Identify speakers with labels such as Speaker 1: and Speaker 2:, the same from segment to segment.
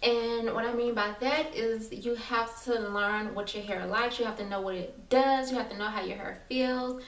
Speaker 1: And what I mean by that is you have to learn what your hair likes. You have to know what it does. You have to know how your hair feels.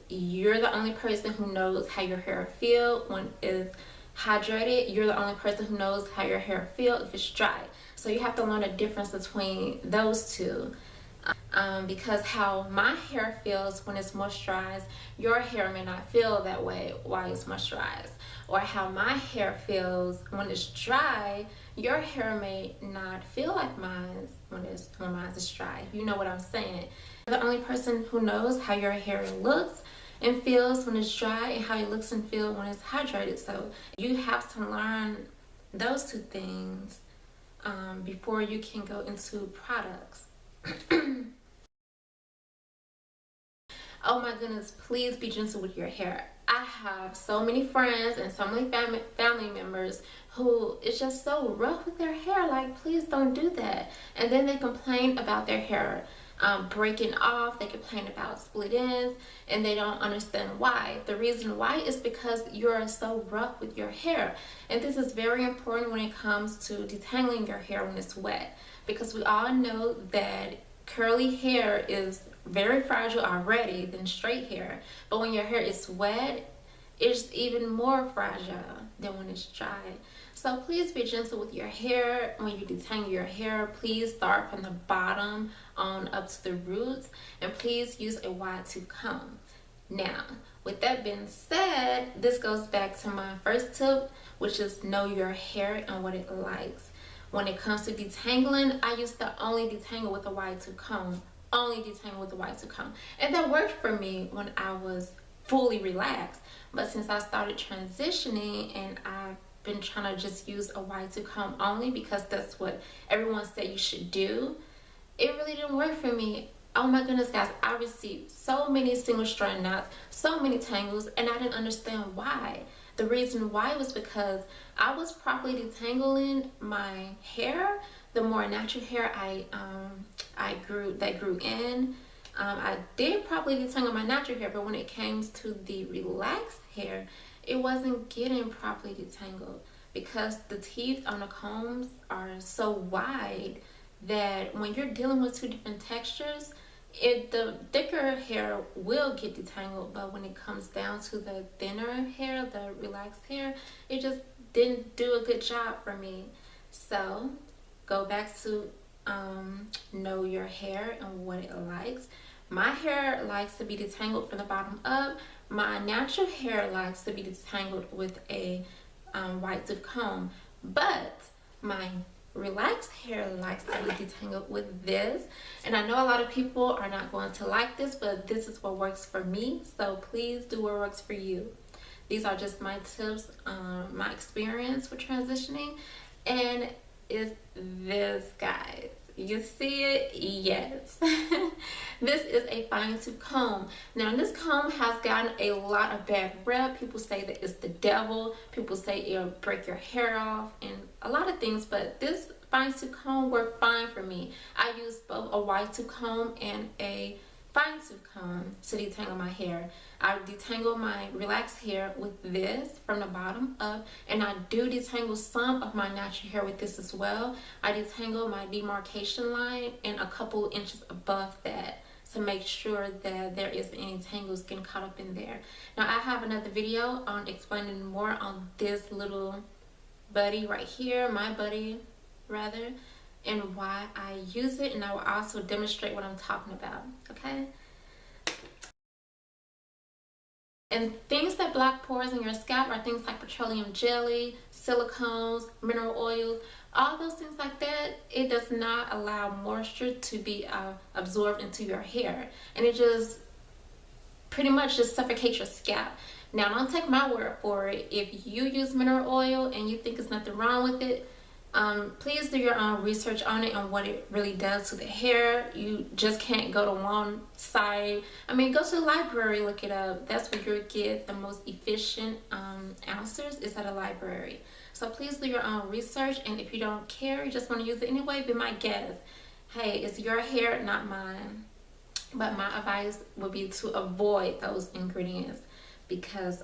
Speaker 1: You're the only person who knows how your hair feels when it's hydrated. You're the only person who knows how your hair feels if it's dry. So you have to learn the difference between those two. Because how my hair feels when it's moisturized, your hair may not feel that way while it's moisturized. Or how my hair feels when it's dry, your hair may not feel like mine when mine is dry. You know what I'm saying? You're the only person who knows how your hair looks and feels when it's dry and how it looks and feels when it's hydrated. So you have to learn those two things before you can go into products. Oh my goodness, please be gentle with your hair. I have so many friends and so many family members who is just so rough with their hair. Like, please don't do that. And then they complain about their hair breaking off. They complain about split ends, and they don't understand why. The reason why is because you're so rough with your hair. And this is very important when it comes to detangling your hair when it's wet, because we all know that curly hair is very fragile already than straight hair, but when your hair is wet, it's even more fragile than when it's dry. So please be gentle with your hair. When you detangle your hair, please start from the bottom on up to the roots, and please use a wide tooth comb. Now, with that being said, this goes back to my first tip, which is know your hair and what it likes. When it comes to detangling, I used to only detangle with a wide tooth comb. Only detangle with a wide tooth comb. And that worked for me when I was fully relaxed. But since I started transitioning and I've been trying to just use a wide tooth comb only because that's what everyone said you should do, it really didn't work for me. Oh my goodness, guys, I received so many single strand knots, so many tangles, and I didn't understand why. The reason why was because I was properly detangling my hair. The more natural hair that grew in, I did probably detangle my natural hair, but when it came to the relaxed hair, it wasn't getting properly detangled because the teeth on the combs are so wide that when you're dealing with two different textures, the thicker hair will get detangled, but when it comes down to the thinner hair, the relaxed hair, it just didn't do a good job for me. So go back to know your hair and what it likes. My hair likes to be detangled from the bottom up. My natural hair likes to be detangled with a wide tooth comb, but my relaxed hair likes to be detangled with this. And I know a lot of people are not going to like this, but this is what works for me. So please do what works for you. These are just my tips, my experience with transitioning, and is this, guys. You see it? Yes. This is a fine tooth comb. Now, this comb has gotten a lot of bad rep. People say that it's the devil. People say it'll break your hair off and a lot of things, but this fine tooth comb worked fine for me. I used both a wide tooth comb and a fine tooth comb to detangle my hair. I detangle my relaxed hair with this from the bottom up, and I do detangle some of my natural hair with this as well. I detangle my demarcation line and a couple inches above that to make sure that there isn't any tangles getting caught up in there. Now, I have another video on explaining more on this little buddy right here, my buddy rather, and why I use it, and I will also demonstrate what I'm talking about, okay? And things that block pores in your scalp are things like petroleum jelly, silicones, mineral oils, all those things like that. It does not allow moisture to be absorbed into your hair, and it just pretty much just suffocates your scalp. Now, don't take my word for it. If you use mineral oil and you think there's nothing wrong with it, please do your own research on it and what it really does to the hair. You just can't go to one site. I mean, go to the library, look it up. That's where you'll get the most efficient answers, is at a library. So please do your own research, and if you don't care, you just want to use it anyway, be my guest. Hey, it's your hair, not mine. But my advice would be to avoid those ingredients because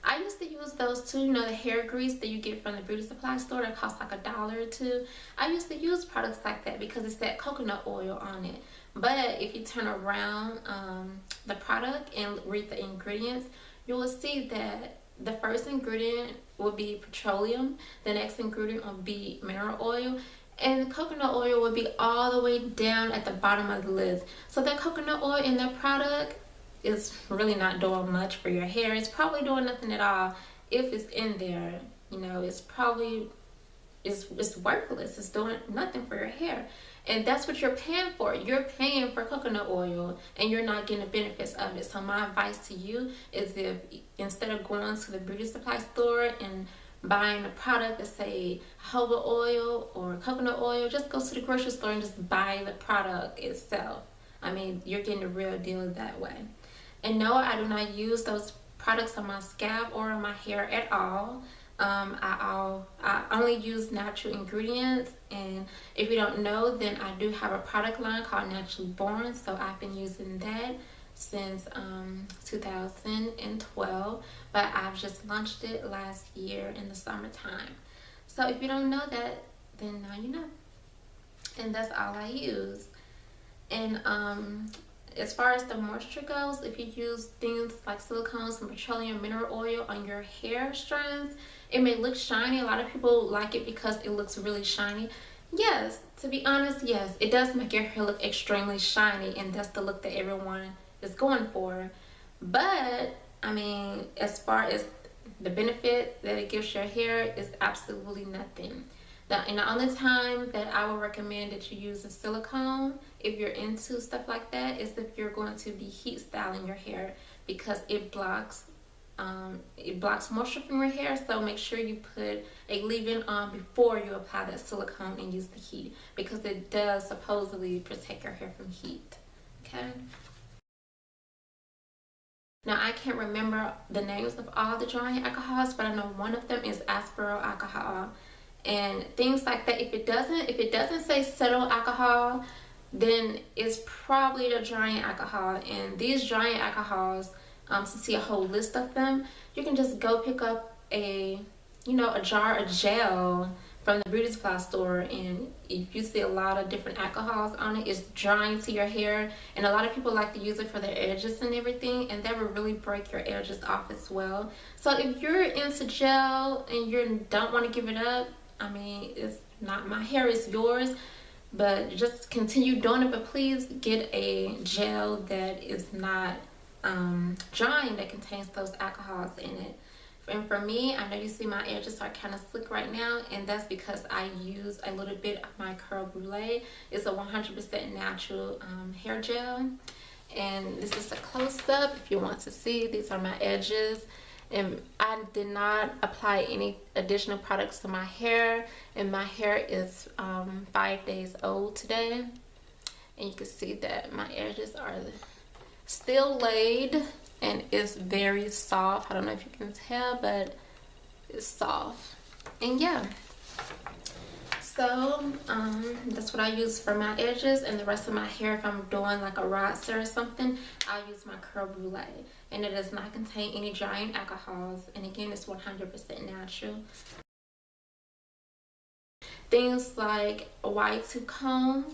Speaker 1: I used to use those too. You know, the hair grease that you get from the beauty supply store that costs like $1 or $2. I used to use products like that because it's that coconut oil on it. But if you turn around the product and read the ingredients, you will see that the first ingredient will be petroleum, the next ingredient will be mineral oil, and the coconut oil will be all the way down at the bottom of the list. So that coconut oil in that product is really not doing much for your hair. It's probably doing nothing at all if it's in there. You know, it's probably it's worthless. It's doing nothing for your hair. And that's what you're paying for. You're paying for coconut oil and you're not getting the benefits of it. So my advice to you is, if instead of going to the beauty supply store and buying a product that say jojoba oil or coconut oil, just go to the grocery store and just buy the product itself. I mean, you're getting a real deal that way. And no, I do not use those products on my scalp or on my hair at all. I only use natural ingredients, and if you don't know, then I do have a product line called Naturally Born. So I've been using that since 2012, but I've just launched it last year in the summertime. So if you don't know that, then now you know. And that's all I use. And as far as the moisture goes, if you use things like silicones and petroleum mineral oil on your hair strands, it may look shiny. A lot of people like it because it looks really shiny. Yes, to be honest, yes, it does make your hair look extremely shiny, and that's the look that everyone is going for. But I mean, as far as the benefit that it gives your hair, is absolutely nothing. And the only time that I would recommend that you use a silicone, if you're into stuff like that, is if you're going to be heat styling your hair, because it blocks moisture from your hair. So make sure you put a leave-in on before you apply that silicone and use the heat, because it does supposedly protect your hair from heat. Okay. Now, I can't remember the names of all the drying alcohols, but I know one of them is asparol alcohol. And things like that. If it doesn't say cetyl alcohol, then it's probably the drying alcohol. And these drying alcohols, to see a whole list of them, you can just go pick up a jar of gel from the beauty supply store, and if you see a lot of different alcohols on it, it's drying to your hair. And a lot of people like to use it for their edges and everything, and that will really break your edges off as well. So if you're into gel and you don't want to give it up, I mean, it's not my hair, it's yours, but just continue doing it. But please get a gel that is not drying, that contains those alcohols in it. And for me, I know you see my edges are kind of slick right now, and that's because I use a little bit of my Curl Brulee. It's a 100% natural hair gel, and this is a close-up if you want to see. These are my edges. And I did not apply any additional products to my hair, and my hair is 5 days old today, and you can see that my edges are still laid, and it's very soft. I don't know if you can tell, but it's soft. And yeah, so that's what I use for my edges. And the rest of my hair, if I'm doing like a roster or something, I'll use my Curl Brulee, and it does not contain any drying alcohols, and again, it's 100% natural. Things like a wide tooth comb,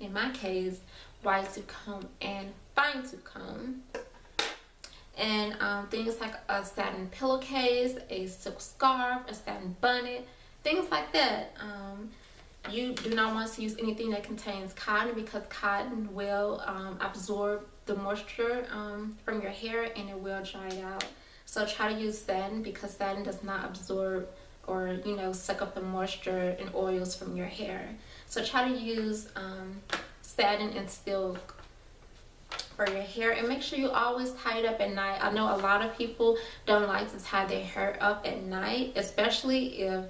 Speaker 1: in my case, wide tooth comb and fine tooth comb, and things like a satin pillowcase, a silk scarf, a satin bonnet, things like that. You do not want to use anything that contains cotton, because cotton will absorb the moisture from your hair, and it will dry it out. So try to use satin, because satin does not absorb or suck up the moisture and oils from your hair. So try to use satin and silk for your hair, and make sure you always tie it up at night. I know a lot of people don't like to tie their hair up at night, especially if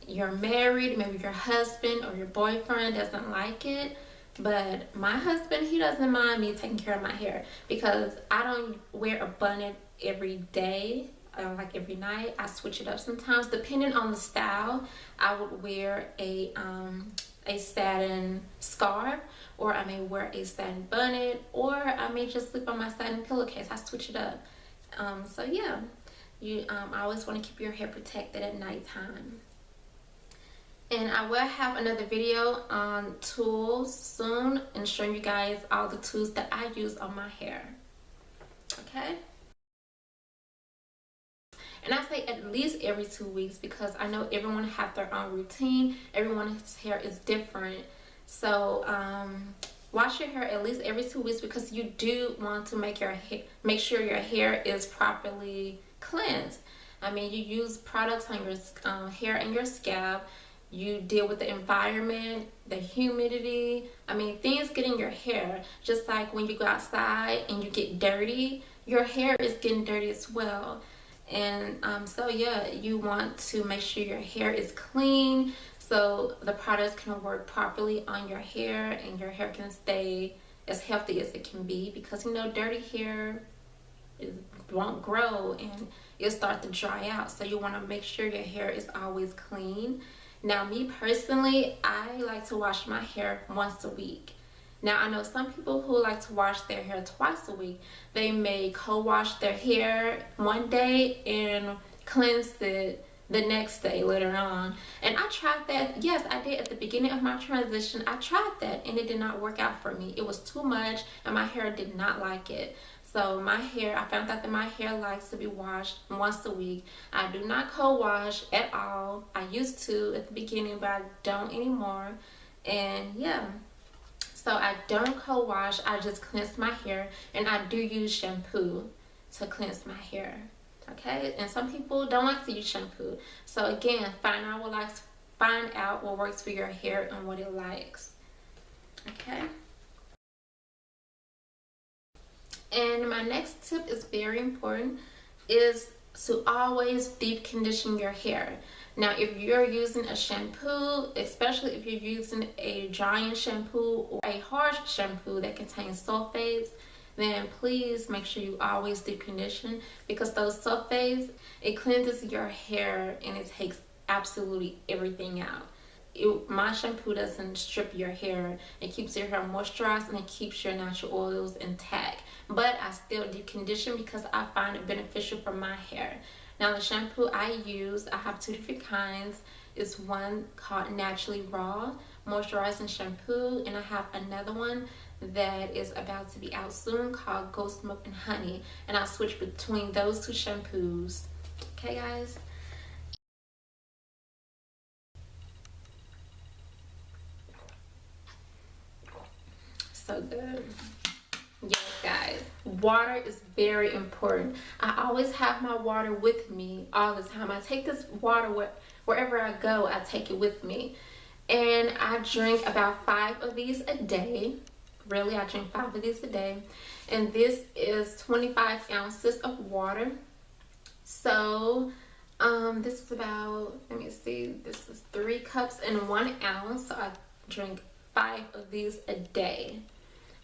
Speaker 1: you're married. Maybe your husband or your boyfriend doesn't like it, but my husband, he doesn't mind me taking care of my hair, because I don't wear a bonnet every day. Like every night, I switch it up sometimes depending on the style. I would wear a satin scarf, or I may wear a satin bonnet, or I may just sleep on my satin pillowcase. I switch it up. So yeah, you always want to keep your hair protected at nighttime. And I will have another video on tools soon and showing you guys all the tools that I use on my hair. Okay? And I say at least every 2 weeks because I know everyone has their own routine. Everyone's hair is different. So wash your hair at least every 2 weeks because you do want to make sure your hair is properly cleansed. I mean, you use products on your hair and your scalp. You deal with the environment, the humidity. I mean, things get in your hair. Just like when you go outside and you get dirty, your hair is getting dirty as well. And so yeah, you want to make sure your hair is clean so the products can work properly on your hair and your hair can stay as healthy as it can be, because you know dirty hair won't grow and it'll start to dry out. So you want to make sure your hair is always clean. Now me personally, I like to wash my hair once a week. Now I know some people who like to wash their hair twice a week. They may co-wash their hair one day and cleanse it the next day later on. And I tried that. Yes, I did at the beginning of my transition. I tried that and it did not work out for me. It was too much and my hair did not like it. So my hair, I found out that my hair likes to be washed once a week. I do not co-wash at all. I used to at the beginning, but I don't anymore. And yeah, so I don't co-wash. I just cleanse my hair, and I do use shampoo to cleanse my hair. Okay, and some people don't like to use shampoo. So again, find out what works for your hair and what it likes. Okay. And my next tip is very important, is to always deep condition your hair. Now, if you're using a shampoo, especially if you're using a drying shampoo or a harsh shampoo that contains sulfates, then please make sure you always deep condition, because those sulfates, it cleanses your hair and it takes absolutely everything out. My shampoo doesn't strip your hair. It keeps your hair moisturized and it keeps your natural oils intact. But I still deep condition because I find it beneficial for my hair. Now the shampoo I use, I have two different kinds. It's one called Naturally Raw Moisturizing Shampoo, and I have another one that is about to be out soon called Ghost Milk and Honey. And I switch between those two shampoos. Okay, guys? So good. Yes, guys, water is very important. I always have my water with me all the time. I take this water wherever I go. I take it with me, and I drink about 5 of these a day. Really, I drink 5 of these a day, and this is 25 ounces of water. So this is about, let me see, this is 3 cups and 1 ounce. So I drink 5 of these a day.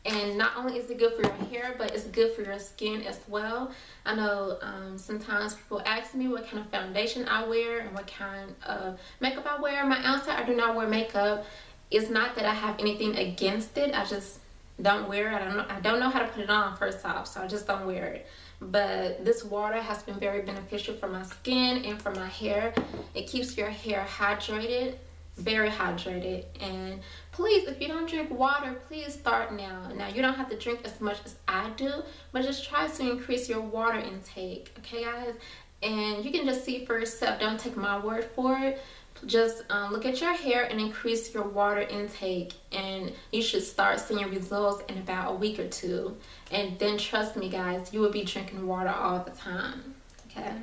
Speaker 1: And not only is it good for your hair, but it's good for your skin as well. I know sometimes people ask me what kind of foundation I wear and what kind of makeup I wear. My outside, I do not wear makeup. It's not that I have anything against it. I just don't wear it. I don't know how to put it on first off, so I just don't wear it. But this water has been very beneficial for my skin and for my hair. It keeps your hair hydrated, very hydrated. And please, if you don't drink water, please start now. Now, you don't have to drink as much as I do, but just try to increase your water intake. Okay, guys? And you can just see for yourself. Don't take my word for it. Just look at your hair and increase your water intake, and you should start seeing results in about a week or 2. And then trust me, guys, you will be drinking water all the time. Okay?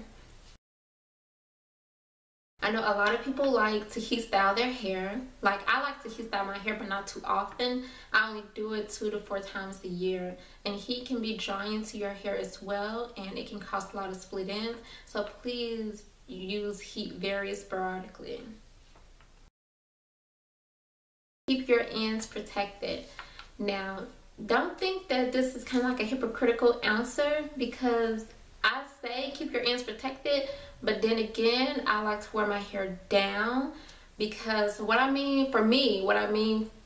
Speaker 1: I know a lot of people like to heat style their hair. Like, I like to heat style my hair, but not too often. I only do it 2 to 4 times a year. And heat can be drying to your hair as well, and it can cause a lot of split ends. So please use heat very sporadically. Keep your ends protected. Now, don't think that this is kind of like a hypocritical answer, because I say keep your ends protected, but then again, I like to wear my hair down, because what I mean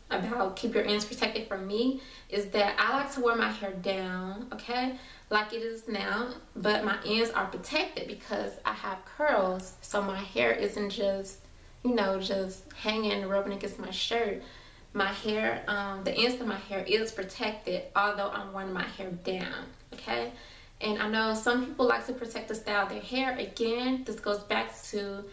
Speaker 1: about keep your ends protected for me is that I like to wear my hair down, okay, like it is now, but my ends are protected because I have curls, so my hair isn't just, just hanging and rubbing against my shirt. My hair, the ends of my hair is protected, although I'm wearing my hair down, okay? And I know some people like to protect the style of their hair. Again, this goes back to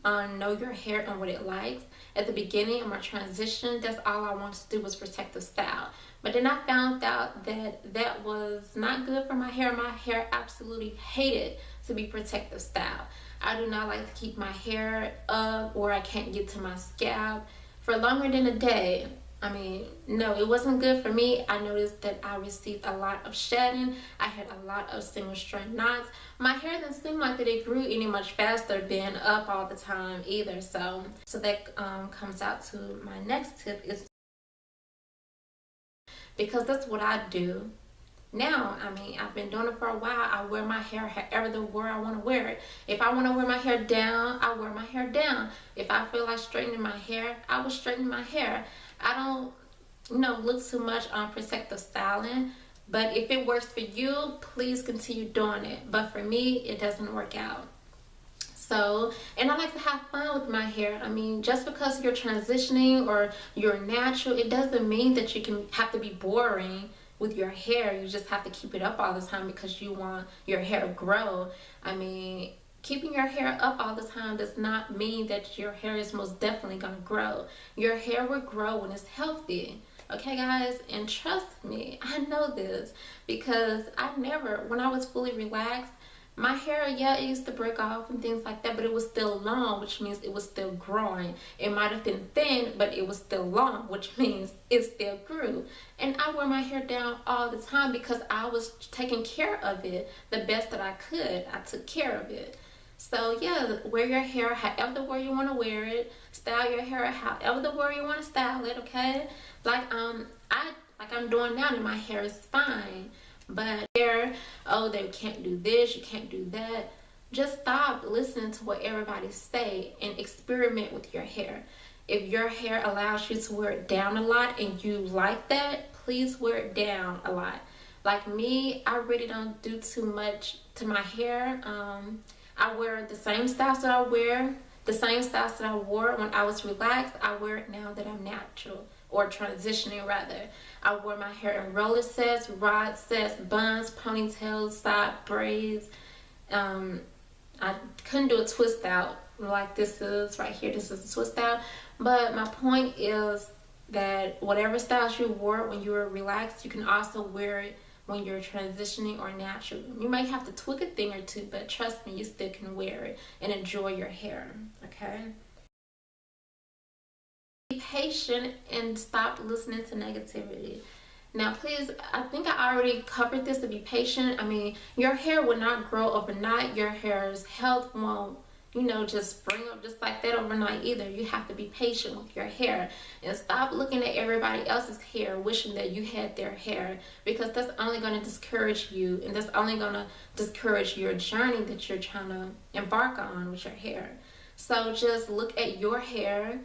Speaker 1: know your hair and what it likes. At the beginning of my transition, that's all I wanted to do was protect the style. But then I found out that that was not good for my hair. My hair absolutely hated to be protective style. I do not like to keep my hair up or I can't get to my scalp for longer than a day. I mean, no, it wasn't good for me. I noticed that I received a lot of shedding. I had a lot of single strand knots. My hair didn't seem like that it grew any much faster being up all the time either. So that comes out to my next tip is, because that's what I do now. I mean, I've been doing it for a while. I wear my hair however the way I want to wear it. If I want to wear my hair down, I wear my hair down. If I feel like straightening my hair, I will straighten my hair. I don't, look too much on protective styling. But if it works for you, please continue doing it. But for me, it doesn't work out. So, and I like to have fun with my hair. I mean, just because you're transitioning or you're natural, it doesn't mean that you can have to be boring with your hair. You just have to keep it up all the time because you want your hair to grow. I mean, keeping your hair up all the time does not mean that your hair is most definitely going to grow. Your hair will grow when it's healthy. Okay, guys? And trust me, I know this because when I was fully relaxed, my hair, yeah, it used to break off and things like that, but it was still long, which means it was still growing. It might have been thin, but it was still long, which means it still grew. And I wear my hair down all the time because I was taking care of it the best that I could. I took care of it. So yeah, wear your hair however the way you want to wear it. Style your hair however the way you want to style it, okay? Like I'm doing now, and my hair is fine. But hair, oh, they can't do this, you can't do that. Just stop listening to what everybody say and experiment with your hair. If your hair allows you to wear it down a lot and you like that, please wear it down a lot. Like me, I really don't do too much to my hair. I wear the same styles that I wear, the same styles that I wore when I was relaxed. I wear it now that I'm natural, or transitioning rather. I wore my hair in roller sets, rod sets, buns, ponytails, side braids. I couldn't do a twist out like this is right here. This is a twist out. But my point is that whatever styles you wore when you were relaxed, you can also wear it when you're transitioning or natural. You might have to tweak a thing or two, but trust me, you still can wear it and enjoy your hair, okay? Be patient and stop listening to negativity. Now, please, I think I already covered this, to be patient. I mean, your hair will not grow overnight. Your hair's health won't, just spring up just like that overnight either. You have to be patient with your hair and stop looking at everybody else's hair, wishing that you had their hair, because that's only going to discourage you, and that's only going to discourage your journey that you're trying to embark on with your hair. So just look at your hair,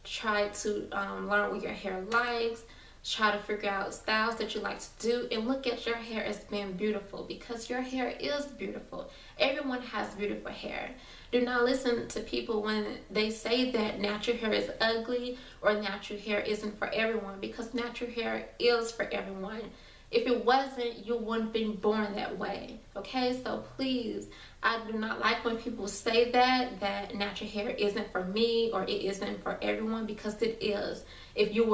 Speaker 1: try to learn what your hair likes, try to figure out styles that you like to do, and look at your hair as being beautiful, because your hair is beautiful. Everyone has beautiful hair. Do not listen to people when they say that natural hair is ugly or natural hair isn't for everyone, because natural hair is for everyone. If it wasn't, you wouldn't have been born that way. Okay, so please, I do not like when people say that natural hair isn't for me or it isn't for everyone, because it is. If you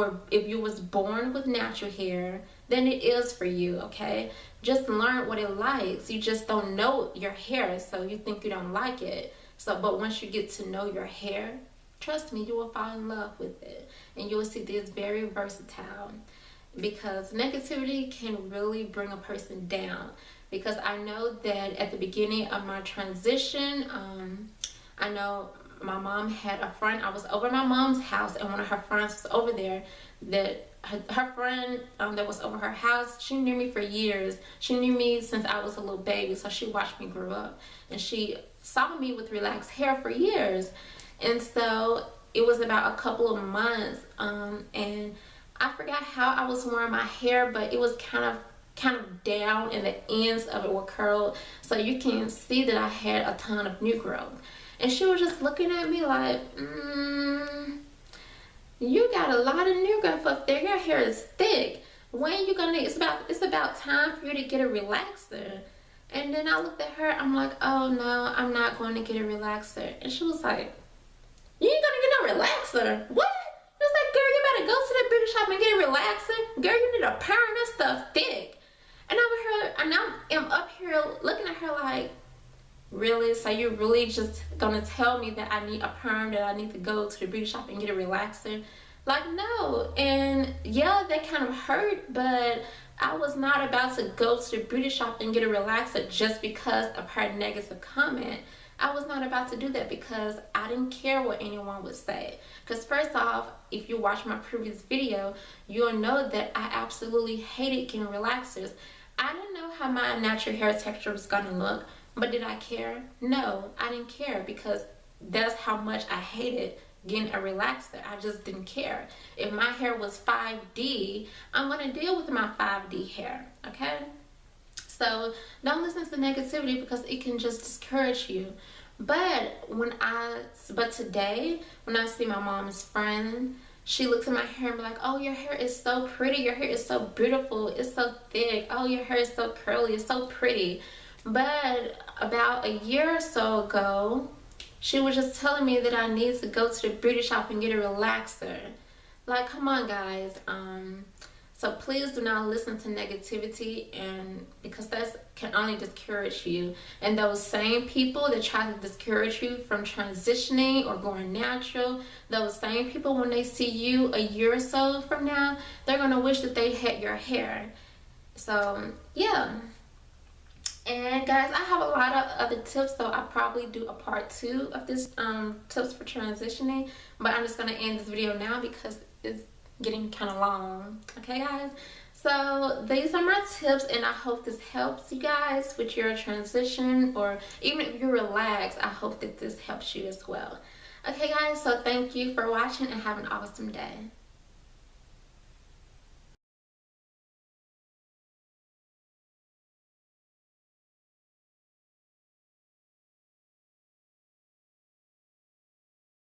Speaker 1: was born with natural hair, then it is for you, okay? Just learn what it likes. You just don't know your hair, so you think you don't like it. But once you get to know your hair, trust me, you will fall in love with it, and you will see that it's very versatile. Because negativity can really bring a person down. Because I know that at the beginning of my transition, I know my mom had a friend. I was over at my mom's house, and one of her friends was over there. That her friend that was over her house, she knew me for years. She knew me since I was a little baby, so she watched me grow up, and she saw me with relaxed hair for years. And so it was about a couple of months, and I forgot how I was wearing my hair, but it was kind of down and the ends of it were curled, so you can see that I had a ton of new growth. And she was just looking at me like, you got a lot of new growth up there. Your hair is thick. When you gonna? It's about time for you to get a relaxer. And then I looked at her. I'm like, oh no, I'm not going to get a relaxer. And she was like, you ain't gonna get no relaxer? What? It was like, girl, you better go to the beauty shop and get a relaxer. Girl, you need a perm. That stuff thick. And I'm up here looking at her like, really? So you're really just gonna tell me that I need a perm, that I need to go to the beauty shop and get a relaxer? Like, no. And yeah, that kind of hurt, but I was not about to go to the beauty shop and get a relaxer just because of her negative comment. I was not about to do that because I didn't care what anyone would say. Because first off, if you watch my previous video, you'll know that I absolutely hated getting relaxers. I didn't know how my natural hair texture was gonna look, but did I care? No, I didn't care, because that's how much I hated getting a relaxer. I just didn't care. If my hair was 5D, I'm gonna deal with my 5D hair, okay? So don't listen to negativity because it can just discourage you. But today, when I see my mom's friend, she looks at my hair and be like, oh, your hair is so pretty. Your hair is so beautiful. It's so thick. Oh, your hair is so curly. It's so pretty. But about a year or so ago, she was just telling me that I need to go to the beauty shop and get a relaxer. Like, come on, guys. So please do not listen to negativity, and because that can only discourage you. And those same people that try to discourage you from transitioning or going natural, those same people, when they see you a year or so from now, they're gonna wish that they had your hair. So yeah. And guys, I have a lot of other tips, so I'll probably do a part 2 of this tips for transitioning. But I'm just gonna end this video now because it's getting kind of long. Okay, guys, so these are my tips, and I hope this helps you guys with your transition, or even if you're relaxed, I hope that this helps you as well. Okay, guys, so thank you for watching and have an awesome day.